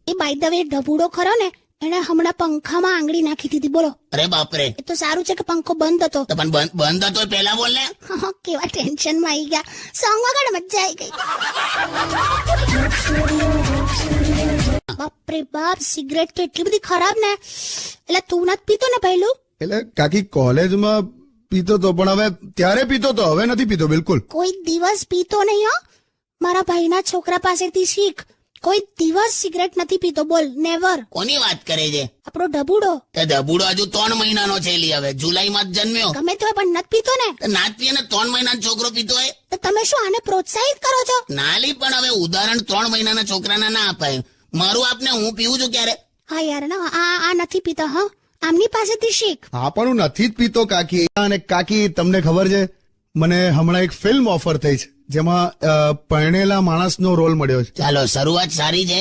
A by the way ઢબુડો ખરો ને એને હમણાં પંખામાં આંગળી નાખી દીધી. બોલો. અરે બાપરે, એ તો સારું છે કે પંખો બંધ હતો. તો પણ બંધ હતો પેલા બોલ ને. કેવા ટેન્શનમાં આવી ગયા. સોંગ વગાડ, મજા આવી ગઈ. બાપરે બાપ, સિગરેટ તો એટલી બધી ખરાબ ને. એટલે તું નથી પીતો ને પહેલું? એટલે કાકી કોલેજમાં પીતો તો, પણ હવે ત્યારે પીતો તો, હવે નથી પીતો બિલકુલ. કોઈ દિવસ પીતો નહીં હો. મારા ભાઈના છોકરા પાસેથી શીખ. કોઈ દિવસ સિગરેટ નથી પીતો. બોલ, નેવર. કોની વાત કરે છે? આપણો ઢબુડો. તે ધબુડો હજુ 3 મહિનાનો છે. લી હવે જુલાઈમાં જ જન્મ્યો. ગમે તો પણ નથી પીતો ને. ના જ પીએ ને 3 મહિનાનો છોકરો પીતો હોય. તો તમે શું આને પ્રોત્સાહિત કરો છો? ના લી, પણ હવે ઉદાહરણ 3 મહિનાના છોકરાને ના અપાય. મારું આપને હું પીવું છું ક્યારે? હા યાર, ના આ નથી પીતા. હા, આમની પાસેથી શીખ. હા, પણ હું નથી જ પીતો કાકી. અને કાકી તમને ખબર છે, મને હમણાં એક ફિલ્મ ઓફર થઈ છે જેમાં પરણેલા માણસનો રોલ મળ્યો છે. ચાલો, શરૂઆત સારી છે.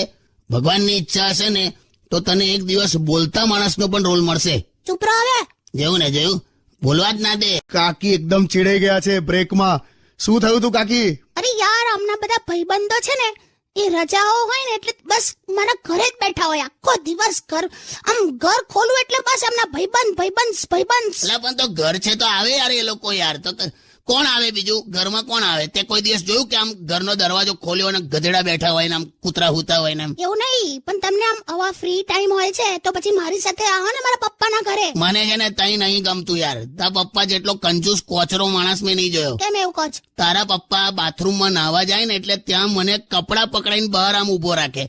ભગવાનની ઈચ્છા હશે ને તો તને એક દિવસ બોલતા માણસનો પણ રોલ મળશે. ચૂપ રહો હવે. જેવું ને જેવું, બોલવા જ ના દે. કાકી એકદમ ચીડાઈ ગયા છે બ્રેકમાં. શું થયું તું કાકી? અરે યાર, આમના બધા ભાઈબંધો છે ને, એ રજાઓ હોય ને એટલે બસ મારા ઘરે જ બેઠા હોય આખો દિવસ. ઘર ખોલું એટલે બસ એમના ભાઈબંધ. એટલે પણ તો ઘર છે તો આવે યાર એ લોકો. યાર તો કોણ આવે બીજું? ઘરમાં કોણ આવે? તે કોઈ દિવસ જોયું કે આમ ઘરનો દરવાજો ખોલ્યો અને ગધેડા બેઠા હોય ને આમ કૂતરા હુતા હોય ને એમ? એવું નહીં, પણ તમને આમ આવા ફ્રી ટાઈમ હોય છે તો પછી મારી સાથે આવો ને મારા પપ્પાના ઘરે. મને છે ને તઈ નહીં ગમતું યાર. તારા પપ્પા જેટલો કંજૂસ કોચરો માણસ મેં નહીં જોયો. કેમ એવું કહો છો? તારા પપ્પા બાથરૂમમાં નાહવા જાય ને એટલે ત્યાં મને કપડાં પકડાઈને બહાર આમ ઉભો રાખે.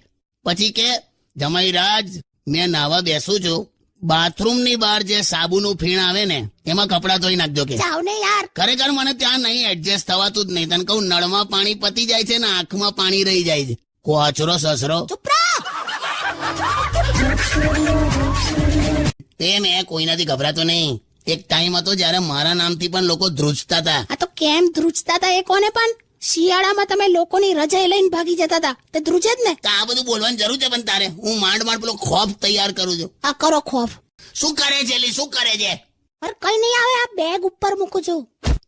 પછી કે જમાઈ રાજ, મેં નાહવા બેસું છું, બાથરૂમની બહાર જે સાબુનું ફીણ આવે ને એમાં કપડાં ધોઈ નાખજો કે. જાવ ને યાર. ખરેખર મને ત્યાં નહીં એડજસ્ટ થવાતું જ નહીં. તને કહું, નળમાં પાણી પતી જાય છે ને આંખમાં પાણી રહી જાય છે. કોચરો સસરો. ચૂપ રહો. તે મેં કોઈનાથી ગભરાતો નહીં. એક ટાઈમ હતો જયારે મારા નામથી પણ લોકો ધ્રુજતા હતા. આ તો કેમ ધ્રુજતા હતા એ કોને? પણ શિયાળામાં તમે લોકોની રજા લઈને ભાગી જતા હતા, તે ધ્રુજે જ ને. તો આ બધું બોલવાની જરૂર છે? પણ તારે હું માંડ પેલો ખોફ તૈયાર કરું છું. આ કરો ખોફ. શું કરે છે લી? શું કરે છે? અરે કઈ નહીં આવે, આ બેગ ઉપર મૂકું છું.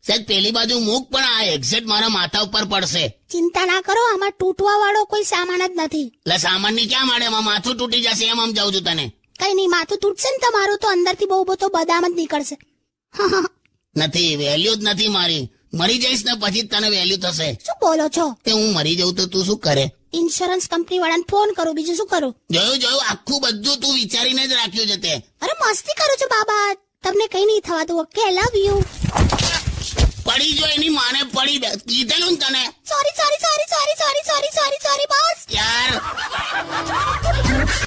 સાહેબ પેલી બાજુ મૂક, પણ આ એક્ઝેક્ટ મારા માથા ઉપર પડશે. ચિંતા ના કરો, આમાં તૂટવા વાળો કોઈ સામાન જ નથી. એટલે સામાનની ક્યાં માડે? એમાં માથું તૂટી જશે એમ સમજાવું છું તને. કઈ નહીં, માથું તૂટશે ને તમારું તો અંદરથી બહુ બધો બદામ જ નીકળશે. નથી, વેલ્યુ જ નથી મારી. મરી જઈશ ને પછી તને વેલ્યુ થશે. શું બોલો છો? તે હું મરી જઉં તો તું શું કરે? ઇન્સ્યોરન્સ કંપની વાળાને ફોન કરું, બીજું શું કરું? જોયું આખું બધું તું વિચારીને જ રાખ્યું છે તે. અરે મસ્તી કરું છું બાબા, તમને કઈ નહીં થવાતું. Okay, love you. પડી જો એની માને પડી. કીધેલું ને તને. સોરી બસ. યાર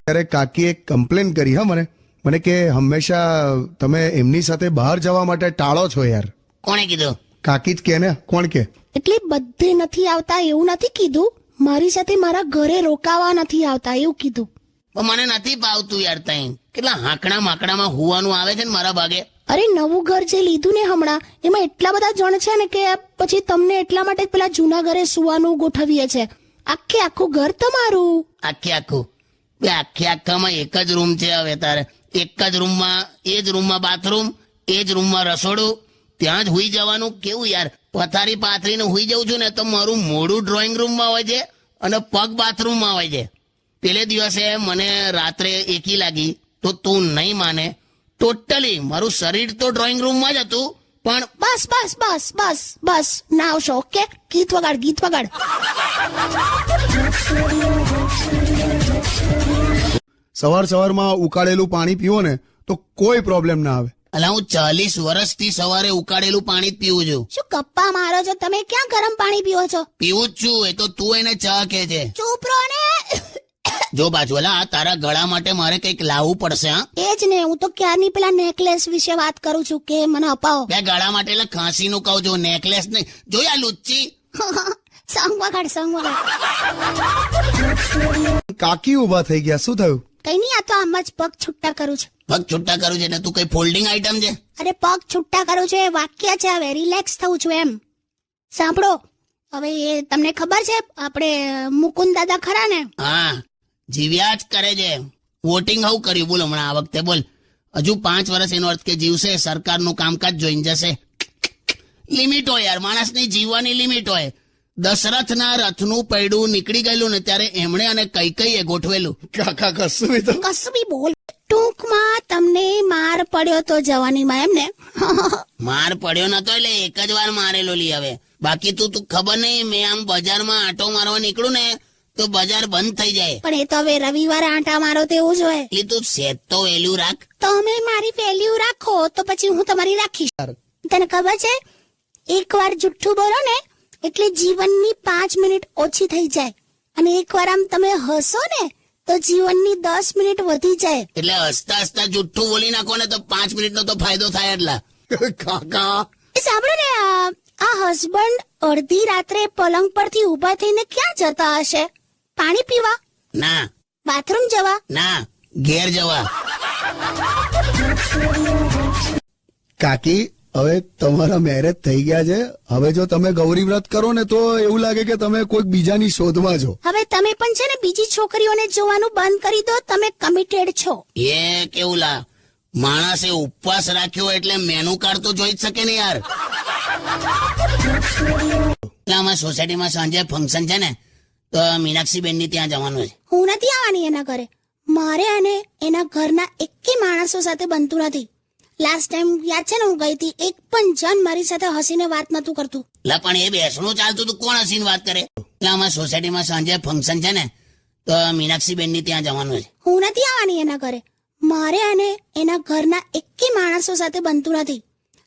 ત્યારે કાકી એક કમ્પ્લેન કરી. હા, મને કે હંમેશા તમે એમની સાથે બહાર જવા માટે ટાળો છો યાર. કોણે કીધું? કાકી જ કે ને. કોણ કે? એટલે બધે નથી આવતા એવું નથી કીધું, મારી સાથે મારા ઘરે રોકાવા નથી આવતા એવું કીધું. પણ મને નથી ભાવતું યાર. તઈ કેટલા હાંકડા માકડામાં હુવાનું આવે છે ને મારા ભાગે. અરે નવું ઘર જે લીધું ને હમણાં, એમાં એટલા બધા જણ છે ને કે પછી તમને એટલા માટે પેલા જૂના ઘરે સુવાનું ગોઠવીએ છે. આખું ઘર તમારું. આખામાં એક જ રૂમ છે. હવે તારે એક જ રૂમમાં, એ જ રૂમમાં બાથરૂમ, એ જ રૂમમાં રસોડું, ત્યાં જ હુઈ જવાનું. કેવું યાર, પથારી પાથરીને હુઈ જઉં છું ને તો મારું મોઢું ડ્રોઈંગ રૂમમાં હોય છે અને પગ બાથરૂમમાં હોય છે. પેલે દિવસે મને રાત્રે એકી લાગી તો તું નહીં માને, ટોટલી મારું શરીર તો ડ્રોઈંગ રૂમમાં જ હતું. પણ બસ ના આવશો. ઓકે, ગીત વગાડ. સવારમાં ઉકાળેલું પાણી પીવો ને તો કોઈ પ્રોબ્લેમ ના આવે. અલા, હું 40 વર્ષથી સવારે ઉકાળેલું પાણી જ પીવું છું. શું ગપ્પા મારો છો તમે? ક્યાં ગરમ પાણી પીવો છો? પીવું જ છું. એ તો તું એને ચા કે છે. ચૂપ રહો ને. જો બાજુલા, તારા ગળા માટે મારે કંઈક લાવવું પડશે. હા, એ જ ને, હું તો ક્યારની પેલા નેકલેસ વિશે વાત કરું છું કે મને અપાવો. બે ગળા માટે એટલે ખાંસી નું કહું છું, નેકલેસ નહીં. જોયા લુચ્ચી. સોંગ વગાડ. કાકી ઉભા થઈ ગયા. શું થયું? કઈ નહીં, આ તો આમ જ પગ છૂટા કરું છું. પગ છૂટા કરું છે એટલે તું કઈ ફોલ્ડિંગ આઈટમ છે? અરે પગ છૂટા કરું છું એ વાક્ય છે. હવે રિલેક્સ થવું છું એમ. સાંભળો, હવે એ તમને ખબર છે આપણે મુકુંદ દાદા ખરા ને? હા, જીવ્યા જ કરે છે. વોટિંગ હું કર્યું બોલ હમણાં આ વખતે? બોલ, હજુ 5 વર્ષ એનો અર્થ કે જીવશે, સરકારનું કામકાજ જોઈને જશે. લિમિટ હોય યાર, માણસની જીવવાની લિમિટ હોય. દશરથના રથનું પૈડું નીકળી ગયેલું ને ત્યારે એમણે અને કૈકેયીએ ગોઠવેલું. કાકા કશું બી તો કશું બી બોલ. ટૂંકમાં તમને માર પડ્યો તો જવાનીમાં એમ ને? માર પડ્યો નતો એટલે એક જ વાર મારેલો લી હવે. બાકી તું ખબર નહીં, મેં આમ બજારમાં આંટો મારવા નીકળું ને તો બજાર બંધ થઈ જાય. પણ એ તો હવે રવિવારે આંટા મારો તેવું જ હોય. એટલે તું સેજ તો વેલ્યુ રાખ. તમે મારી વેલ્યુ રાખો તો પછી હું તમારી રાખીશ. તને ખબર છે, એકવાર જુઠ્ઠું બોલો ને એટલે જીવનની 5 મિનિટ ઓછી થઈ જાય, અને એકવાર આમ તમે હસો ને તો જીવનની 10 મિનિટ વધી જાય. એટલે હસતા હસતા જુઠ્ઠું બોલી નાખો ને તો 5 મિનિટનો તો ફાયદો થાય. એટલા કાકા એ સાંભળો ને, આ હસબન્ડ અડધી રાત્રે પલંગ પરથી ઊભા થઈને ક્યાં જતા હશે? પાણી પીવા? ના બાથરૂમ જવા? ના, ઘેર જવા. કાકી હવે તમારા મેરેજ થઈ ગયા છે, હવે જો તમે ગૌરી વ્રત કરો ને તો એવું લાગે કે તમે કોઈક બીજાની શોધમાં છો. હવે તમે પણ છે ને બીજી છોકરીઓને જોવાનું બંધ કરી દો. તમે કમિટેડ છો. એ કેવું લા, માણસે ઉપવાસ રાખ્યો એટલે મેનુ કાર્ડ તો જોઈ જ શકે ને યાર. એટલે અમારા સોસાયટીમાં સાંજે ફંક્શન છે ને, તો મીનાક્ષીબેન ની ત્યાં જવાનું છે. હું નથી આવવાની એના ઘરે. મારે અને એના ઘરના એકેય માણસો સાથે બનતું નથી. લાસ્ટ ટાઈમ યાદ છે ને, હું ગઈ હતી, એક પણ જન મારી સાથે હસીને વાત નતું કરતું. લા પણ એ બેસણું ચાલતું તું, કોણ હસીને વાત કરે? એટલે અમારા સોસાયટીમાં સાંજે ફંક્શન છે ને, તો મીનાક્ષીબેન ની ત્યાં જવાનું છે. હું નથી આવવાની એના ઘરે. મારે અને એના ઘરના એકેય માણસો સાથે બનતું નથી.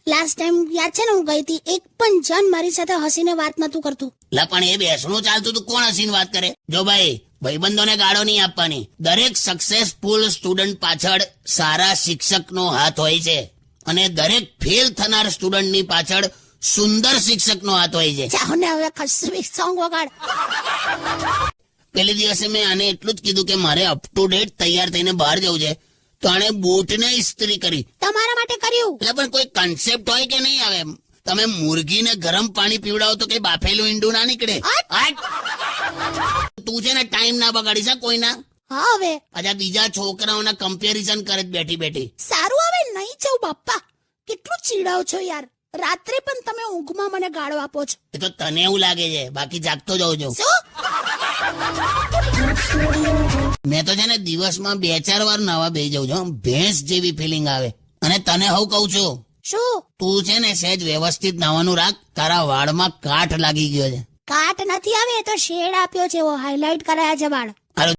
લાસ્ટ ટાઈમ યાદ છે ને, હું ગઈ હતી, એક પણ જન મારી સાથે હસીને વાત નતું કરતું. લા પણ એ બેસણું ચાલતું તું, કોણ હસીને વાત કરે? જો ભાઈ, ભાઈબંધોને ગાળો નહીં આપવાની. દરેક સક્સેસફુલ સ્ટુડન્ટ પાછળ સારા શિક્ષકનો હાથ હોય છે, અને દરેક ફેલ થનાર સ્ટુડન્ટની પાછળ સુંદર શિક્ષકનો હાથ હોય છે. જાઓ ને હવે કશું સોંગ વગાડ. પેલે દિવસે મેં આને એટલું જ કીધું કે મારે અપ ટુ ડેટ તૈયાર થઈને બહાર જવું છે, તો આણે બૂટને ઇસ્ત્રી કરી. તમારા માટે કર્યું. એટલે પણ કોઈ કન્સેપ્ટ હોય કે નહીં? આવે તમે મુરગીને ગરમ પાણી પીવડાવો તો કઈ બાફેલું ઈંડું ના નીકળે. હાટ! તું છે ને ટાઈમ ના બગાડીશ હા કોઈના. હા હવે પાછા બીજા છોકરાઓના કમ્પેરિઝન કરે જ બેઠી બેઠી. સારું, હવે નહીં જાઉં બાપ્પા. કેટલું ચીડાવ છો યાર. રાત્રે પણ તમે ઊંઘમાં મને ગાળો આપો છો. એ તો તને એવું લાગે છે, બાકી જાગતો જાઉં છું. શું? મેં તો છે ને દિવસમાં 2-4 વાર નાવા બેસી જાઉં છું. ભેંસ જેવી ફિલિંગ આવે. અને તને હું કહું છું, શું? તું છે ને સહેજ વ્યવસ્થિત નાવાનું રાખ. તારા વાળમાં કાટ લાગી ગયો છે. કાટ નથી આવે, એ તો શેડ આપ્યો છે, એવો હાઇલાઇટ કરાયા છે વાળ.